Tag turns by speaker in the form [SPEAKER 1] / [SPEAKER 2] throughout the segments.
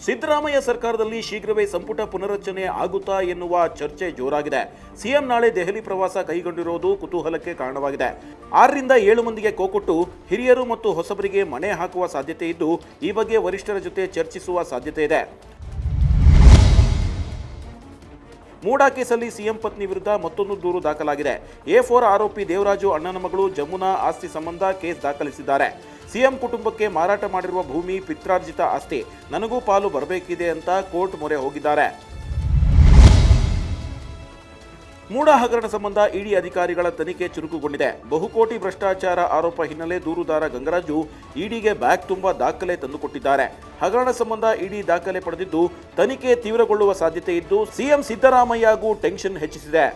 [SPEAKER 1] ಸಿದ್ದರಾಮಯ್ಯ ಸರ್ಕಾರದಲ್ಲಿ ಶೀಘ್ರವೇ ಸಂಪುಟ ಪುನರಚನೆ ಆಗುತ್ತಾ ಎನ್ನುವ ಚರ್ಚೆ ಜೋರಾಗಿದೆ. ಸಿಎಂ ನಾಳೆ ದೆಹಲಿ ಪ್ರವಾಸ ಕೈಗೊಂಡಿರುವುದು ಕುತೂಹಲಕ್ಕೆ ಕಾರಣವಾಗಿದೆ. 6ರಿಂದ 7 ಮಂದಿಗೆ ಕೋಕೊಟ್ಟು ಹಿರಿಯರು ಮತ್ತು ಹೊಸಬರಿಗೆ ಮಣೆ ಹಾಕುವ ಸಾಧ್ಯತೆ ಇದ್ದು, ಈ ಬಗ್ಗೆ ವರಿಷ್ಠರ ಜೊತೆ ಚರ್ಚಿಸುವ ಸಾಧ್ಯತೆ ಇದೆ. ಮೂಡಾ ಕೇಸಲ್ಲಿ ಸಿಎಂ ಪತ್ನಿ ವಿರುದ್ಧ ಮತ್ತೊಂದು ದೂರು ದಾಖಲಾಗಿದೆ. A4 ಆರೋಪಿ ದೇವರಾಜು ಅಣ್ಣನ ಮಗಳು ಜಮುನಾ ಆಸ್ತಿ ಸಂಬಂಧ ಕೇಸ್ ದಾಖಲಿಸಿದ್ದಾರೆ. ಸಿಎಂ ಕುಟುಂಬಕ್ಕೆ ಮಾರಾಟ ಮಾಡಿರುವ ಭೂಮಿ ಪಿತ್ರಾರ್ಜಿತ ಆಸ್ತಿ, ನನಗೂ ಪಾಲು ಬರಬೇಕಿದೆ ಅಂತ ಕೋರ್ಟ್ ಮೊರೆ ಹೋಗಿದ್ದಾರೆ. ಮೂಡಾ ಹಗರಣ ಸಂಬಂಧ ಇಡಿ ಅಧಿಕಾರಿಗಳ ತನಿಖೆ ಚುರುಕುಗೊಂಡಿದೆ. ಬಹುಕೋಟಿ ಭ್ರಷ್ಟಾಚಾರ ಆರೋಪ ಹಿನ್ನೆಲೆ ದೂರುದಾರ ಗಂಗರಾಜು ಇಡಿಗೆ ಬ್ಯಾಗ್ ತುಂಬಾ ದಾಖಲೆ ತಂದುಕೊಟ್ಟಿದ್ದಾರೆ. ಹಗರಣ ಸಂಬಂಧ ಇಡಿ ದಾಖಲೆ ಪಡೆದಿದ್ದು, ತನಿಖೆ ತೀವ್ರಗೊಳ್ಳುವ ಸಾಧ್ಯತೆ ಇದ್ದು, ಸಿಎಂ ಸಿದ್ದರಾಮಯ್ಯಗೂ ಟೆನ್ಷನ್ ಹೆಚ್ಚಿಸಿದೆ.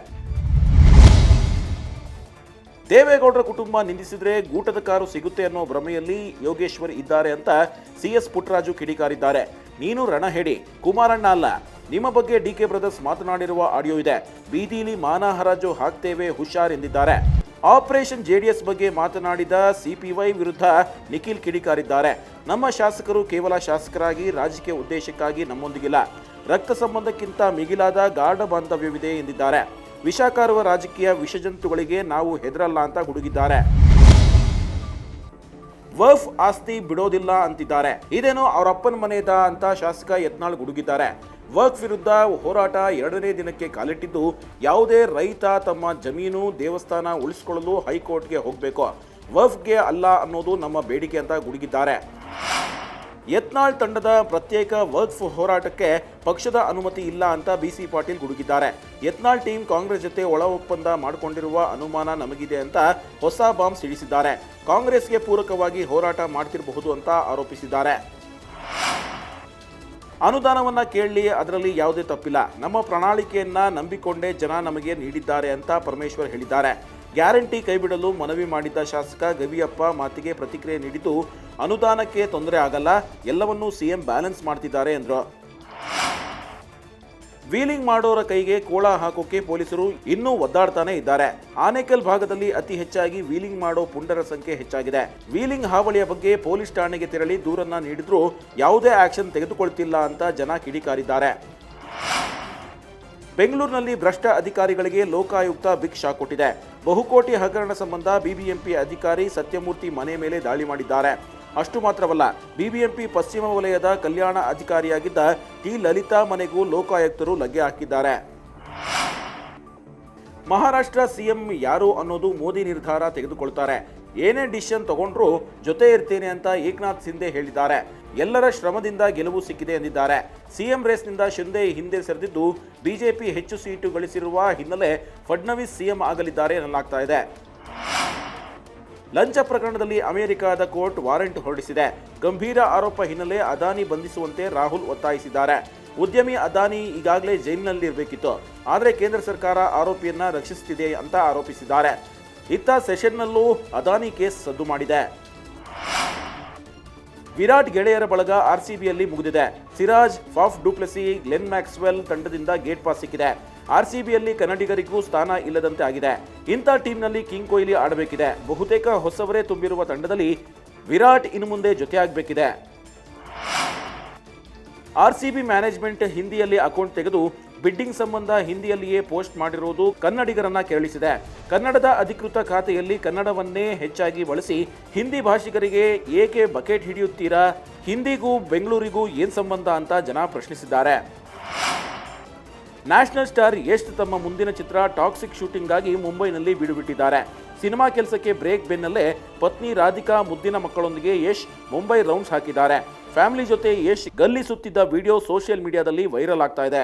[SPEAKER 1] ದೇವೇಗೌಡರ ಕುಟುಂಬ ನಿಂದಿಸಿದ್ರೆ ಗೂಟದ ಕಾರು ಸಿಗುತ್ತೆ ಅನ್ನೋ ಭ್ರಮೆಯಲ್ಲಿ ಯೋಗೇಶ್ವರ್ ಇದ್ದಾರೆ ಅಂತ ಸಿಎಸ್ ಪುಟ್ಟರಾಜು ಕಿಡಿಕಾರಿದ್ದಾರೆ. ನೀನು ರಣಹೇಡಿ, ಕುಮಾರಣ್ಣ ಅಲ್ಲ. ನಿಮ್ಮ ಬಗ್ಗೆ ಡಿಕೆ ಬ್ರದರ್ಸ್ ಮಾತನಾಡಿರುವ ಆಡಿಯೋ ಇದೆ. ಬೀದಿಲಿ ಮಾನ ಹರಾಜು ಹಾಕ್ತೇವೆ, ಹುಷಾರ್ ಎಂದಿದ್ದಾರೆ. ಆಪರೇಷನ್ ಜೆಡಿಎಸ್ ಬಗ್ಗೆ ಮಾತನಾಡಿದ ಸಿಪಿವೈ ವಿರುದ್ಧ ನಿಖಿಲ್ ಕಿಡಿಕಾರಿದ್ದಾರೆ. ನಮ್ಮ ಶಾಸಕರು ಕೇವಲ ಶಾಸಕರಾಗಿ ರಾಜಕೀಯ ಉದ್ದೇಶಕ್ಕಾಗಿ ನಮ್ಮೊಂದಿಗಿಲ್ಲ. ರಕ್ತ ಸಂಬಂಧಕ್ಕಿಂತ ಮಿಗಿಲಾದ ಗಾಢ ಬಾಂಧವ್ಯವಿದೆ ಎಂದಿದ್ದಾರೆ. ವಿಷಕಾರುವ ರಾಜಕೀಯ ವಿಷಜಂತುಗಳಿಗೆ ನಾವು ಹೆದರಲ್ಲ ಅಂತ ಗುಡುಗಿದ್ದಾರೆ. ವಫ್ ಆಸ್ತಿ ಬಿಡೋದಿಲ್ಲ ಅಂತಿದ್ದಾರೆ. ಇದೇನೋ ಅವರಪ್ಪನ ಮನೆಯದ ಅಂತ ಶಾಸಕ ಯತ್ನಾಳ್ ಗುಡುಗಿದ್ದಾರೆ. ವಕ್ಫ್ ವಿರುದ್ಧ ಹೋರಾಟ 2ನೇ ದಿನಕ್ಕೆ ಕಾಲಿಟ್ಟಿದ್ದು, ಯಾವುದೇ ರೈತ ತಮ್ಮ ಜಮೀನು ದೇವಸ್ಥಾನ ಉಳಿಸಿಕೊಳ್ಳಲು ಹೈಕೋರ್ಟ್ಗೆ ಹೋಗಬೇಕು, ವಫ್ಗೆ ಅಲ್ಲ ಅನ್ನೋದು ನಮ್ಮ ಬೇಡಿಕೆ ಅಂತ ಗುಡುಗಿದ್ದಾರೆ. ಯತ್ನಾಳ್ ತಂಡದ ಪ್ರತ್ಯೇಕ ವಕ್ಫ್ ಹೋರಾಟಕ್ಕೆ ಪಕ್ಷದ ಅನುಮತಿ ಇಲ್ಲ ಅಂತ ಬಿಸಿ ಪಾಟೀಲ್ ಗುಡುಗಿದ್ದಾರೆ. ಯತ್ನಾಳ್ ಟೀಮ್ ಕಾಂಗ್ರೆಸ್ ಜೊತೆ ಒಳ ಒಪ್ಪಂದ ಮಾಡಿಕೊಂಡಿರುವ ಅನುಮಾನ ನಮಗಿದೆ ಅಂತ ಹೊಸ ಬಾಂಬ್ ಸಿಡಿಸಿದ್ದಾರೆ. ಕಾಂಗ್ರೆಸ್ಗೆ ಪೂರಕವಾಗಿ ಹೋರಾಟ ಮಾಡ್ತಿರಬಹುದು ಅಂತ ಆರೋಪಿಸಿದ್ದಾರೆ. ಅನುದಾನವನ್ನ ಕೇಳಲಿ, ಅದರಲ್ಲಿ ಯಾವುದೇ ತಪ್ಪಿಲ್ಲ. ನಮ್ಮ ಪ್ರಣಾಳಿಕೆಯನ್ನ ನಂಬಿಕೊಂಡೇ ಜನ ನಮಗೆ ನೀಡಿದ್ದಾರೆ ಅಂತ ಪರಮೇಶ್ವರ್ ಹೇಳಿದ್ದಾರೆ. ಗ್ಯಾರಂಟಿ ಕೈಬಿಡಲು ಮನವಿ ಮಾಡಿದ್ದ ಶಾಸಕ ಗವಿಯಪ್ಪ ಮಾತಿಗೆ ಪ್ರತಿಕ್ರಿಯೆ ನೀಡಿದ್ದು, ಅನುದಾನಕ್ಕೆ ತೊಂದರೆ ಆಗಲ್ಲ, ಎಲ್ಲವನ್ನೂ ಸಿಎಂ ಬ್ಯಾಲೆನ್ಸ್ ಮಾಡ್ತಿದ್ದಾರೆ ಎಂದರು. ವೀಲಿಂಗ್ ಮಾಡೋರ ಕೈಗೆ ಕೋಳ ಹಾಕೋಕೆ ಪೊಲೀಸರು ಇನ್ನೂ ಒದ್ದಾಡ್ತಾನೆ ಇದ್ದಾರೆ. ಆನೇಕಲ್ ಭಾಗದಲ್ಲಿ ಅತಿ ಹೆಚ್ಚಾಗಿ ವೀಲಿಂಗ್ ಮಾಡೋ ಪುಂಡರ ಸಂಖ್ಯೆ ಹೆಚ್ಚಾಗಿದೆ. ವೀಲಿಂಗ್ ಹಾವಳಿಯ ಬಗ್ಗೆ ಪೊಲೀಸ್ ಠಾಣೆಗೆ ತೆರಳಿ ದೂರನ್ನ ನೀಡಿದ್ರೂ ಯಾವುದೇ ಆಕ್ಷನ್ ತೆಗೆದುಕೊಳ್ತಿಲ್ಲ ಅಂತ ಜನ ಕಿಡಿಕಾರಿದ್ದಾರೆ. ಬೆಂಗಳೂರಿನಲ್ಲಿ ಭ್ರಷ್ಟ ಅಧಿಕಾರಿಗಳಿಗೆ ಲೋಕಾಯುಕ್ತ ಬಿಗ್ ಶಾಕ್ ಕೊಟ್ಟಿದೆ. ಬಹುಕೋಟಿ ಹಗರಣ ಸಂಬಂಧ ಬಿಬಿಎಂಪಿ ಅಧಿಕಾರಿ ಸತ್ಯಮೂರ್ತಿ ಮನೆ ಮೇಲೆ ದಾಳಿ ಮಾಡಿದ್ದಾರೆ. ಅಷ್ಟು ಮಾತ್ರವಲ್ಲ, ಬಿಬಿಎಂಪಿ ಪಶ್ಚಿಮ ವಲಯದ ಕಲ್ಯಾಣ ಅಧಿಕಾರಿಯಾಗಿದ್ದ ಟಿ ಲಲಿತಾ ಮನೆಗೂ ಲೋಕಾಯುಕ್ತರು ಲಗ್ಗೆ ಹಾಕಿದ್ದಾರೆ. ಮಹಾರಾಷ್ಟ್ರ ಸಿಎಂ ಯಾರು ಅನ್ನೋದು ಮೋದಿ ನಿರ್ಧಾರ ತೆಗೆದುಕೊಳ್ತಾರೆ. ಏನೇ ಡಿಸಿಷನ್ ತಗೊಂಡ್ರೂ ಜೊತೆ ಇರ್ತೇನೆ ಅಂತ ಏಕನಾಥ್ ಶಿಂದೆ ಹೇಳಿದ್ದಾರೆ. ಎಲ್ಲರ ಶ್ರಮದಿಂದ ಗೆಲುವು ಸಿಕ್ಕಿದೆ ಎಂದಿದ್ದಾರೆ. ಸಿಎಂ ರೇಸ್ನಿಂದ ಶಿಂದೆ ಹಿಂದೆ ಸರಿದಿದ್ದು, ಬಿಜೆಪಿ ಹೆಚ್ಚು ಸೀಟು ಗಳಿಸಿರುವ ಹಿನ್ನೆಲೆ ಫಡ್ನವೀಸ್ ಸಿಎಂ ಆಗಲಿದ್ದಾರೆ ಎನ್ನಲಾಗ್ತಾ ಇದೆ. ಲಂಚ ಪ್ರಕರಣದಲ್ಲಿ ಅಮೆರಿಕದ ಕೋರ್ಟ್ ವಾರೆಂಟ್ ಹೊರಡಿಸಿದೆ. ಗಂಭೀರ ಆರೋಪ ಹಿನ್ನೆಲೆ ಅದಾನಿ ಬಂಧಿಸುವಂತೆ ರಾಹುಲ್ ಒತ್ತಾಯಿಸಿದ್ದಾರೆ. ಉದ್ಯಮಿ ಅದಾನಿ ಈಗಾಗಲೇ ಜೈಲಿನಲ್ಲಿರಬೇಕಿತ್ತು, ಆದರೆ ಕೇಂದ್ರ ಸರ್ಕಾರ ಆರೋಪಿಯನ್ನ ರಕ್ಷಿಸುತ್ತಿದೆ ಅಂತ ಆರೋಪಿಸಿದ್ದಾರೆ. ಇತ್ತ ಸೆಷನ್ನಲ್ಲೂ ಅದಾನಿ ಕೇಸ್ ಸದ್ದು ಮಾಡಿದೆ. ವಿರಾಟ್ ಗೆಳೆಯರ ಬಳಗ ಆರ್ಸಿಬಿಯಲ್ಲಿ ಮುಗಿದಿದೆ. Siraj, Faf Du Plessis, Glenn Maxwell ತಂಡದಿಂದ ಗೇಟ್ ಪಾಸ್ ಸಿಕ್ಕಿದೆ. ಆರ್ಸಿಬಿಯಲ್ಲಿ ಕನ್ನಡಿಗರಿಗೂ ಸ್ಥಾನ ಇಲ್ಲದಂತೆ ಆಗಿದೆ. ಇಂಥ ಟೀಮ್ನಲ್ಲಿ ಕಿಂಗ್ ಕೊಹ್ಲಿ ಆಡಬೇಕಿದೆ. ಬಹುತೇಕ ಹೊಸವರೇ ತುಂಬಿರುವ ತಂಡದಲ್ಲಿ ವಿರಾಟ್ ಇನ್ನು ಮುಂದೆ ಜೊತೆಯಾಗಬೇಕಿದೆ. ಆರ್ಸಿಬಿ ಮ್ಯಾನೇಜ್ಮೆಂಟ್ ಹಿಂದಿಯಲ್ಲಿ ಅಕೌಂಟ್ ತೆಗೆದು ಬಿಡ್ಡಿಂಗ್ ಸಂಬಂಧ ಹಿಂದಿಯಲ್ಲಿಯೇ ಪೋಸ್ಟ್ ಮಾಡಿರುವುದು ಕನ್ನಡಿಗರನ್ನ ಕೆರಳಿಸಿದೆ. ಕನ್ನಡದ ಅಧಿಕೃತ ಖಾತೆಯಲ್ಲಿ ಕನ್ನಡವನ್ನೇ ಹೆಚ್ಚಾಗಿ ಬಳಸಿ ಹಿಂದಿ ಭಾಷಿಗರಿಗೆ ಏಕೆ ಬಕೆಟ್ ಹಿಡಿಯುತ್ತೀರಾ? ಹಿಂದಿಗೂ ಬೆಂಗಳೂರಿಗೂ ಏನ್ ಸಂಬಂಧ ಅಂತ ಜನ ಪ್ರಶ್ನಿಸಿದ್ದಾರೆ. ನ್ಯಾಷನಲ್ ಸ್ಟಾರ್ ಯಶ್ ತಮ್ಮ ಮುಂದಿನ ಚಿತ್ರ ಟಾಕ್ಸಿಕ್ ಶೂಟಿಂಗ್ಗಾಗಿ ಮುಂಬೈನಲ್ಲಿ ಬೀಡುಬಿಟ್ಟಿದ್ದಾರೆ. ಸಿನಿಮಾ ಕೆಲಸಕ್ಕೆ ಬ್ರೇಕ್ ಬೆನ್ನಲ್ಲೇ ಪತ್ನಿ ರಾಧಿಕಾ, ಮುದ್ದಿನ ಮಕ್ಕಳೊಂದಿಗೆ ಯಶ್ ಮುಂಬೈ ರೌಂಡ್ಸ್ ಹಾಕಿದ್ದಾರೆ. ಫ್ಯಾಮಿಲಿ ಜೊತೆ ಯಶ್ ಗಲ್ಲಿ ಸುತ್ತಿದ್ದ ವಿಡಿಯೋ ಸೋಷಿಯಲ್ ಮೀಡಿಯಾದಲ್ಲಿ ವೈರಲ್ ಆಗ್ತಾ ಇದೆ.